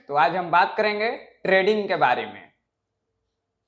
तो आज हम बात करेंगे ट्रेडिंग के बारे में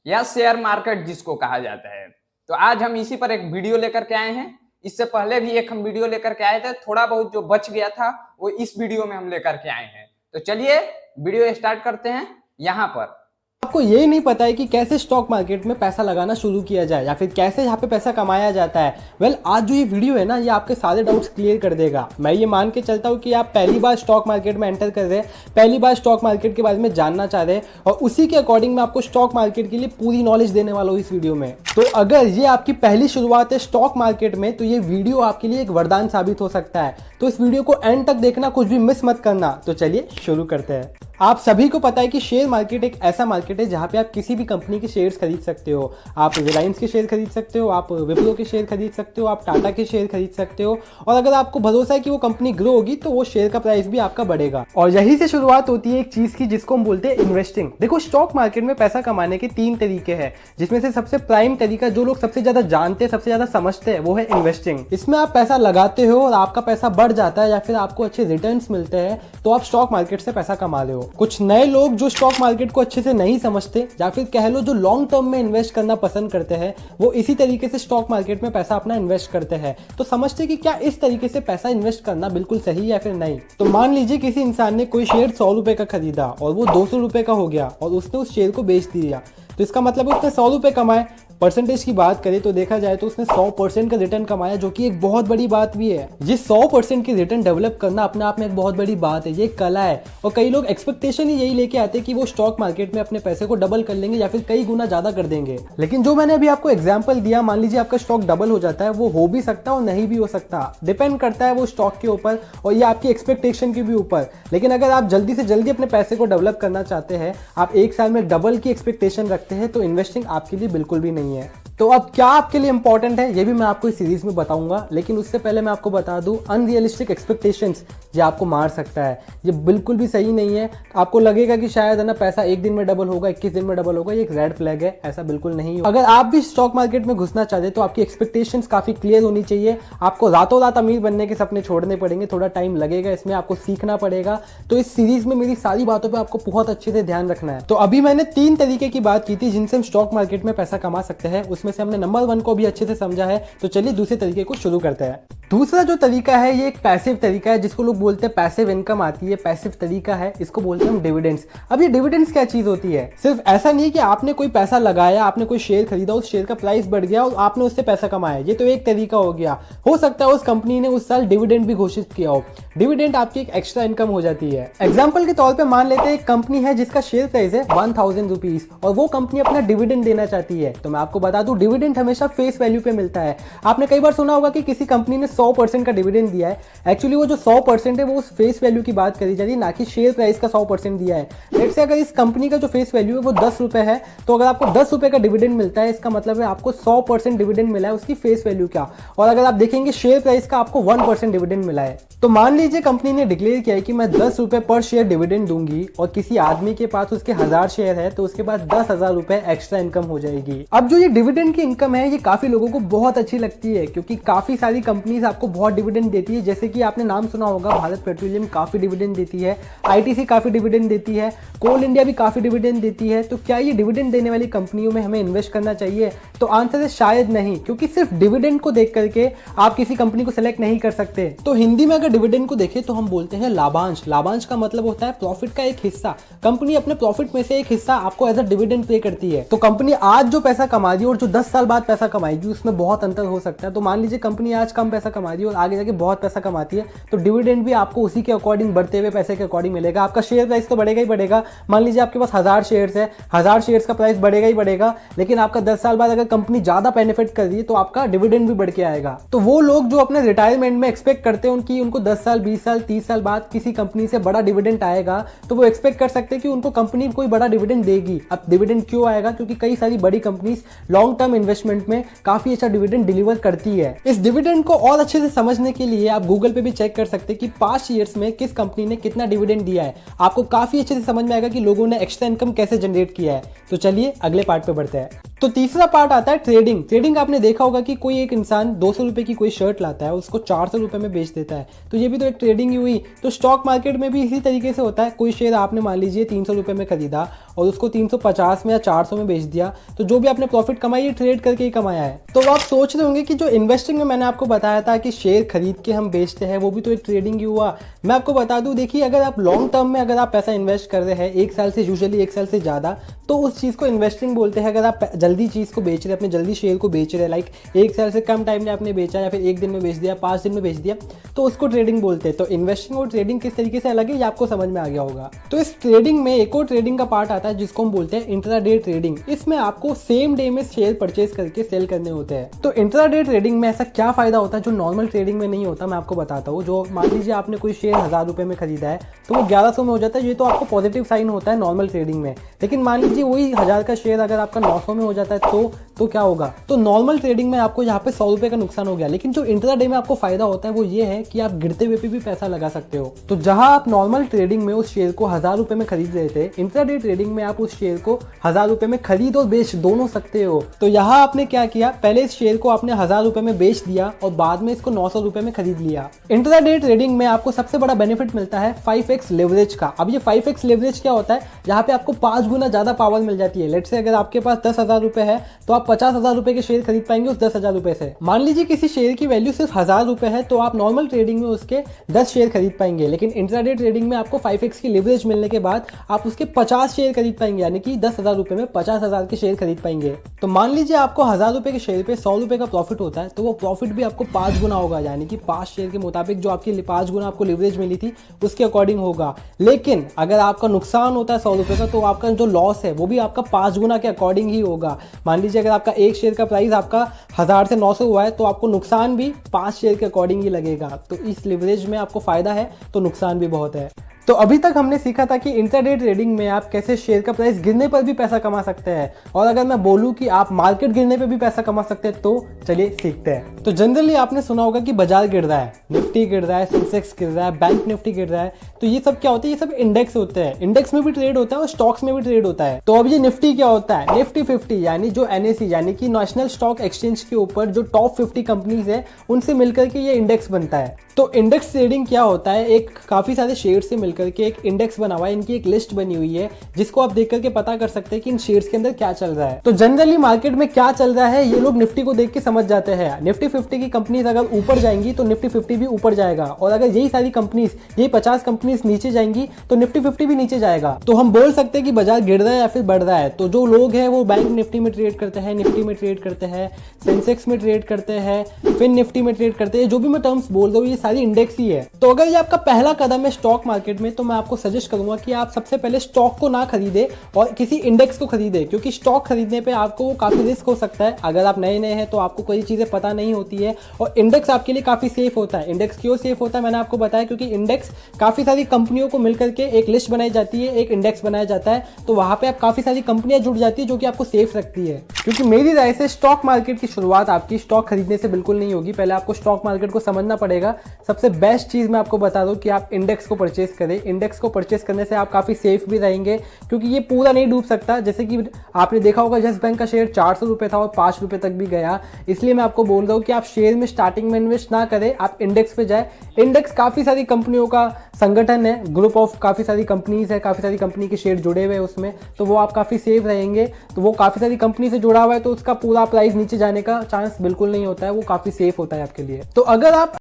या शेयर मार्केट जिसको कहा जाता है। तो आज हम इसी पर एक वीडियो लेकर के आए हैं। इससे पहले भी एक हम वीडियो लेकर के आए थे, थोड़ा बहुत जो बच गया था वो इस वीडियो में हम लेकर के आए हैं। तो चलिए वीडियो स्टार्ट करते हैं। यहाँ पर आपको ये नहीं पता है कि कैसे स्टॉक मार्केट में पैसा लगाना शुरू किया जाए या फिर कैसे यहाँ पे पैसा कमाया जाता है। आज जो ये वीडियो है ना, ये आपके सारे डाउट्स क्लियर कर देगा। मैं ये मान के चलता हूँ कि आप पहली बार स्टॉक मार्केट में एंटर कर रहे हैं, पहली बार स्टॉक मार्केट के बारे में जानना चाह रहे हैं और उसी के अकॉर्डिंग मैं आपको स्टॉक मार्केट के लिए पूरी नॉलेज देने वाला हूँ इस वीडियो में। तो अगर ये आपकी पहली शुरुआत है स्टॉक मार्केट में, तो ये वीडियो आपके लिए एक वरदान साबित हो सकता है। तो इस वीडियो को एंड तक देखना, कुछ भी मिस मत करना। तो चलिए शुरू करते हैं। आप सभी को पता है कि शेयर मार्केट एक ऐसा मार्केट है जहां पे आप किसी भी कंपनी के शेयर्स खरीद सकते हो। आप रिलायंस के शेयर खरीद सकते हो, आप विप्रो के शेयर खरीद सकते हो, आप टाटा के शेयर खरीद सकते हो। और अगर आपको भरोसा है कि वो कंपनी ग्रो होगी तो वो शेयर का प्राइस भी आपका बढ़ेगा। और यही से शुरुआत होती है एक चीज की जिसको हम बोलते हैं इन्वेस्टिंग। देखो, स्टॉक मार्केट में पैसा कमाने के 3 तरीके हैं, जिसमें से सबसे प्राइम तरीका जो लोग सबसे ज्यादा जानते हैं, सबसे ज्यादा समझते हैं, वो है इन्वेस्टिंग। इसमें आप पैसा लगाते हो और आपका पैसा बढ़ जाता है या फिर आपको अच्छे रिटर्न्स मिलते हैं, तो आप स्टॉक मार्केट से पैसा कमा रहे हो। कुछ नए लोग जो स्टॉक मार्केट को अच्छे से नहीं समझते या फिर कह लो जो लॉन्ग टर्म में इन्वेस्ट करना पसंद करते हैं, वो इसी तरीके से स्टॉक मार्केट में पैसा अपना इन्वेस्ट करते हैं। तो समझते कि क्या इस तरीके से पैसा इन्वेस्ट करना बिल्कुल सही है या फिर नहीं। तो मान लीजिए किसी इंसान ने कोई शेयर 100 रुपए का खरीदा और वो 200 रुपए का हो गया और उसने उस शेयर को बेच दिया, तो इसका मतलब उसने 100 रुपए कमाए। परसेंटेज की बात करें तो देखा जाए तो उसने 100% का रिटर्न कमाया, जो कि एक बहुत बड़ी बात भी है। ये 100% की रिटर्न डेवलप करना अपने आप में एक बहुत बड़ी बात है, ये कला है। और कई लोग एक्सपेक्टेशन ही यही लेके आते हैं कि वो स्टॉक मार्केट में अपने पैसे को डबल कर लेंगे या फिर कई गुना ज्यादा कर देंगे। लेकिन जो मैंने अभी आपको एग्जाम्पल दिया, मान लीजिए आपका स्टॉक डबल हो जाता है, वो हो भी सकता है और नहीं भी हो सकता, डिपेंड करता है वो स्टॉक के ऊपर और ये आपकी एक्सपेक्टेशन के भी ऊपर। लेकिन अगर आप जल्दी से जल्दी अपने पैसे को डेवलप करना चाहते हैं, आप एक साल में डबल की एक्सपेक्टेशन रखते हैं, तो इन्वेस्टिंग आपके लिए बिल्कुल भी नहीं है। तो अब क्या आपके लिए इंपॉर्टेंट है ये भी मैं आपको इस सीरीज में बताऊंगा, लेकिन उससे पहले मैं आपको बता दूं, अनरियलिस्टिक एक्सपेक्टेशंस ये आपको मार सकता है। ये बिल्कुल भी सही नहीं है। आपको लगेगा कि शायद है ना पैसा एक दिन में डबल होगा, 21 दिन में डबल होगा, ये एक रेड फ्लैग है। ऐसा बिल्कुल नहीं हो। अगर आप भी स्टॉक मार्केट में घुसना चाहते हैं तो आपकी एक्सपेक्टेशंस काफी क्लियर होनी चाहिए। आपको रातों रात अमीर बनने के सपने छोड़ने पड़ेंगे, थोड़ा टाइम लगेगा, इसमें आपको सीखना पड़ेगा। तो इस सीरीज में मेरी सारी बातों पर आपको बहुत अच्छे से ध्यान रखना है। तो अभी मैंने 3 तरीके की बात की थी जिनसे हम स्टॉक मार्केट में पैसा कमा सकते हैं, उसमें से हमने नंबर 1 को भी अच्छे से समझा है। तो चलिए दूसरे तरीके को शुरू करते हैं। दूसरा जो तरीका है ये एक पैसिव तरीका है, जिसको लोग बोलते हैं पैसिव इनकम आती है, पैसिव तरीका है, इसको बोलते हैं हम डिविडेंड्स। अब ये डिविडेंड्स क्या चीज होती है? सिर्फ ऐसा नहीं है कि आपने कोई पैसा लगाया, आपने कोई शेयर खरीदा, उस शेयर का प्राइस बढ़ गया और आपने उससे पैसा कमाया, ये तो एक तरीका हो गया। हो सकता है उस कंपनी ने उस साल डिविडेंड भी घोषित किया हो, डिविडेंड आपकी एक एक्स्ट्रा इनकम हो जाती है। एग्जाम्पल के तौर पर मान लेते हैं एक कंपनी है जिसका शेयर प्राइस है 1000 रुपीज और वो कंपनी अपना डिविडेंड देना चाहती है। तो मैं आपको बता दूं, डिविडेंड हमेशा फेस वैल्यू पे मिलता है। आपने कई बार सुना होगा कि किसी कंपनी ने 100% का डिविडेंड दिया है। एक्चुअली वो जो 100% है वो उस फेस वैल्यू की बात करी जा रही है, ना कि शेयर प्राइस का 100% दिया है। लेट्स से अगर इस कंपनी का जो फेस वैल्यू है वो 10 रुपए है, तो अगर आपको 10 रुपए का डिविडेंड मिलता है, इसका मतलब है आपको 100% डिविडेंड मिला है उसकी फेस वैल्यू का। और अगर आप देखेंगे शेयर प्राइस का, आपको 1% डिविडेंड मिला है। तो मान लीजिए कंपनी ने डिक्लेयर किया है कि मैं 10 रुपए पर शेयर डिविडेंड दूंगी और किसी आदमी के पास उसके 1000 शेयर है, तो उसके पास 10,000 रुपए एक्स्ट्रा इनकम हो जाएगी। अब जो ये डिविडेंड की इनकम है, ये काफी लोगों को बहुत अच्छी लगती है, क्योंकि काफी सारी कंपनीज आपको बहुत डिविडेंड देती है। जैसे कि आपने नाम सुना होगा, भारत पेट्रोलियम काफी डिविडेंड देती है, आईटीसी काफी डिविडेंड देती है, कोल इंडिया भी काफी डिविडेंड देती है। तो क्या ये डिविडेंड देने वाली कंपनियों में हमें इन्वेस्ट करना चाहिए? तो आंसर है शायद नहीं, क्योंकि सिर्फ डिविडेंड को देख करके आप किसी कंपनी को सिलेक्ट नहीं कर सकते। तो हिंदी में अगर डिविडेंड को देखें तो हम बोलते हैं लाभांश। लाभांश का मतलब होता है प्रॉफिट का एक हिस्सा। कंपनी अपने प्रॉफिट में से एक हिस्सा आपको एज अ डिविडेंड पे करती है। तो कंपनी आज जो पैसा कमा रही है और जो 10 साल बाद पैसा कमाएगी, उसमें बहुत अंतर हो सकता है। तो मान लीजिए कंपनी आज कम पैसा कमा रही है और आगे जाके बहुत पैसा कमाती है, तो डिविडेंड भी आपको उसी के अकॉर्डिंग बढ़ते हुए पैसे के अकॉर्डिंग मिलेगा। आपका शेयर प्राइस तो बढ़ेगा ही बढ़ेगा। मान लीजिए आपके पास 1000 शेयर्स है, 1000 शेयर्स का प्राइस बढ़ेगा ही बढ़ेगा, लेकिन आपका 10 साल बाद अगर कंपनी ज्यादा बेनिफिट कर रही है तो आपका डिविडेंड भी बढ़ के आएगा। तो वो लोग जो अपने रिटायरमेंट में एक्सपेक्ट करते हैं उनको 10 साल, 20 साल, 30 साल बाद किसी कंपनी से बड़ा डिविडेंड आएगा, तो वो एक्सपेक्ट कर सकते हैं कि उनको कंपनी कोई बड़ा डिविडेंड देगी। अब डिविडेंड क्यों आएगा? क्योंकि कई सारी बड़ी कंपनीज लॉन्ग टर्म इन्वेस्टमेंट में काफी अच्छा डिविडेंड डिलीवर करती है। इस डिविडेंड को और अच्छे से समझने के लिए आप गूगल पे भी चेक कर सकते हैं कि पास्ट ईयर्स में किस कंपनी ने कितना डिविडेंड दिया है। आपको काफी अच्छे से समझ में आएगा कि लोगों ने एक्स्ट्रा इनकम कैसे जनरेट किया है। तो चलिए अगले पार्ट पे बढ़ते हैं। तो तीसरा पार्ट आता है ट्रेडिंग। ट्रेडिंग आपने देखा होगा कि कोई एक इंसान 200 रुपए की कोई शर्ट लाता है, उसको 400 रुपए में बेच देता है, तो ये भी तो एक ट्रेडिंग ही हुई। तो स्टॉक मार्केट में भी इसी तरीके से होता है। कोई शेयर आपने मान लीजिए 300 रुपए में खरीदा और उसको 350 में या 400 में बेच दिया, तो जो भी आपने प्रॉफिट कमाई ये ट्रेड करके ही कमाया है। तो आप सोच रहे होंगे कि जो इन्वेस्टिंग में मैंने आपको बताया था कि शेयर खरीद के हम बेचते हैं, वो भी तो एक ट्रेडिंग ही हुआ। मैं आपको बता दूं, देखिए अगर आप लॉन्ग टर्म में अगर आप पैसा इन्वेस्ट कर रहे हैं 1 साल से, यूजुअली 1 साल से ज़्यादा, तो उस चीज़ को इन्वेस्टिंग बोलते हैं। अगर आप जल्दी चीज़ को बेच रहे हैं, अपने जल्दी शेयर को बेच रहे हैं, लाइक 1 साल से कम टाइम में आपने बेचा या फिर 1 दिन में बेच दिया, 5 दिन में बेच दिया, तो उसको ट्रेडिंग बोलते हैं। तो इन्वेस्टिंग और ट्रेडिंग किस तरीके से अलग है ये आपको समझ में आ गया होगा। तो इस ट्रेडिंग में एक और ट्रेडिंग का पार्ट आता है जिसको हम बोलते हैं इंट्राडे ट्रेडिंग। इसमें आपको सेम डे में शेयर परचेज करके सेल करने होते हैं। तो इंट्राडे ट्रेडिंग में ऐसा क्या फायदा होता है जो नॉर्मल ट्रेडिंग में नहीं होता, मैं आपको बताता हूँ। जो मान लीजिए आपने कोई शेयर 1000 रुपए में खरीदा है तो वो 1100 में हो जाता है, ये तो आपको पॉजिटिव साइन होता है नॉर्मल ट्रेडिंग में। लेकिन मान लीजिए वही 1000 का शेयर अगर आपका 900 में हो जाता है तो क्या होगा? तो नॉर्मल ट्रेडिंग में आपको यहाँ पे 100 रुपए का नुकसान हो गया। लेकिन जो इंट्राडे में आपको फायदा होता है वो ये है कि आप गिरते हुए पे भी पैसा लगा सकते हो। तो जहां आप नॉर्मल ट्रेडिंग में उस शेयर को 1000 रुपए में खरीद रहे थे, इंट्राडे ट्रेडिंग में आप उस शेयर को 1000 रुपए में खरीद और बेच दोनों सकते हो। तो यहाँ आपने क्या किया, पहले इस शेयर को आपने 1000 रुपए में बेच दिया और बाद में इसको 900 रुपए में खरीद लिया। इंट्राडे ट्रेडिंग में आपको सबसे बड़ा बेनिफिट मिलता है 5x लेवरेज का। अब ये 5x लेवरेज क्या होता है? यहाँ पे आपको 5 गुना ज्यादा पावर मिल जाती है। लेट्स से अगर आपके पास 10,000 रुपए है तो आप 50,000 रुपए के शेयर खरीद पाएंगे उस 10,000 रुपए से। मान लीजिए किसी शेयर की वैल्यू सिर्फ 1000 रुपए है तो आप नॉर्मल ट्रेडिंग में उसके 10 शेयर खरीद पाएंगे। लेकिन इंट्राडे ट्रेडिंग में आपको 5x की लेवरेज मिलने के बाद आप उसके 50 शेयर खरीद पाएंगे, यानी कि 10,000 रुपए में 50,000 के शेयर खरीद पाएंगे। तो मान लीजिए आपको 1000 रुपए के शेयर पे 100 रुपए का प्रॉफिट होता है, तो वो प्रॉफिट भी आपको 5 गुना होगा, यानी कि 5 शेयर के मुताबिक जो आपकी 5 गुना आपको लेवरेज मिली थी उसके अकॉर्डिंग होगा। लेकिन अगर आपका नुकसान होता है 100 रुपए का, तो आपका जो लॉस है वो भी आपका 5 गुना के अकॉर्डिंग ही होगा। मान लीजिए अगर आपका एक शेयर का प्राइस आपका 1000 से 900 हुआ है तो आपको नुकसान भी 5 शेयर के अकॉर्डिंग ही लगेगा। तो इस लिवरेज में आपको फायदा है तो नुकसान भी बहुत है। तो अभी तक हमने सीखा था कि इंट्राडे ट्रेडिंग में आप कैसे शेयर का प्राइस गिरने पर भी पैसा कमा सकते हैं, और अगर मैं बोलूं कि आप मार्केट गिरने पर भी पैसा कमा सकते हैं तो चलिए सीखते हैं। तो जनरली आपने सुना होगा कि बाजार गिर रहा है, निफ्टी गिर रहा है, सेंसेक्स गिर रहा है, बैंक निफ्टी गिर रहा है। तो ये सब क्या होता है? ये सब इंडेक्स होते हैं। इंडेक्स में भी ट्रेड होता है और स्टॉक्स में भी ट्रेड होता है। तो अब ये निफ्टी क्या होता है? निफ्टी 50 यानी जो NSE यानी कि नेशनल स्टॉक एक्सचेंज के ऊपर जो टॉप 50 कंपनीज है उनसे मिलकर के ये इंडेक्स बनता है। तो इंडेक्स ट्रेडिंग क्या होता है? एक काफी सारे शेयर से मिलकर के एक इंडेक्स बना हुआ है, इनकी एक लिस्ट बनी हुई है जिसको आप देख करके पता कर सकते हैं कि इन शेयर्स के अंदर क्या चल रहा है। तो जनरली मार्केट में क्या चल रहा है ये लोग निफ्टी को देख के समझ जाते हैं। निफ्टी 50 की कंपनीज अगर ऊपर जाएंगी तो निफ्टी 50 भी ऊपर जाएगा, और अगर यही सारी कंपनीज, यही 50 कंपनीज नीचे जाएंगी तो निफ्टी 50 भी नीचे जाएगा। तो हम बोल सकते हैं कि बाजार गिर रहा है या फिर बढ़ रहा है। तो जो लोग हैं वो बैंक निफ्टी में ट्रेड करते हैं, निफ्टी में ट्रेड करते हैं, सेंसेक्स में ट्रेड करते हैं, फिन निफ्टी में ट्रेड करते हैं। जो भी मैं टर्म्स बोल रहा हूँ ये सारी इंडेक्स ही है। तो अगर ये आपका पहला कदम है स्टॉक मार्केट में, तो मैं आपको सजेस्ट करूंगा कि आप सबसे पहले स्टॉक को ना खरीदे और किसी इंडेक्स को खरीदे, क्योंकि स्टॉक खरीदने पे आपको वो काफी रिस्क हो सकता है। अगर आप नए नए हैं तो आपको कोई चीजें पता नहीं होती है, और इंडेक्स आपके लिए काफी सेफ होता है। इंडेक्स क्यों सेफ होता है मैंने आपको बताया, क्योंकि इंडेक्स काफी सारी कंपनियों को मिलकर के एक लिस्ट बनाई जाती है, एक इंडेक्स बनाया जाता है। तो वहां पे आप काफी सारी कंपनियां जुड़ जाती है जो कि आपको सेफ रखती है। क्योंकि मेरी राय से स्टॉक मार्केट की शुरुआत आपकी स्टॉक खरीदने से बिल्कुल नहीं होगी। पहले आपको स्टॉक मार्केट को समझना पड़ेगा। सबसे बेस्ट चीज मैं आपको बता दूं कि आप इंडेक्स को परचेस करें। इंडेक्स को परचेस करने से आप काफी सेफ भी रहेंगे, क्योंकि ये पूरा नहीं डूब सकता। जैसे कि आपने देखा होगा यस बैंक का शेयर 400 रुपए था और 5 रुपए तक भी गया। इसलिए मैं आपको बोल रहा हूं कि आप शेयर में स्टार्टिंग में इन्वेस्ट ना करें, आप इंडेक्स पे जाए। इंडेक्स काफी सारी कंपनियों का संगठन है, ग्रुप ऑफ काफी सारी कंपनीज है, काफी सारी कंपनी के शेयर जुड़े हुए हैं उसमें, तो वो आप काफी सेफ रहेंगे। तो वो काफी सारी कंपनी से जुड़ा हुआ है तो उसका पूरा प्राइस नीचे जाने का चांस बिल्कुल नहीं होता है, वो काफी सेफ होता है आपके लिए। तो अगर आप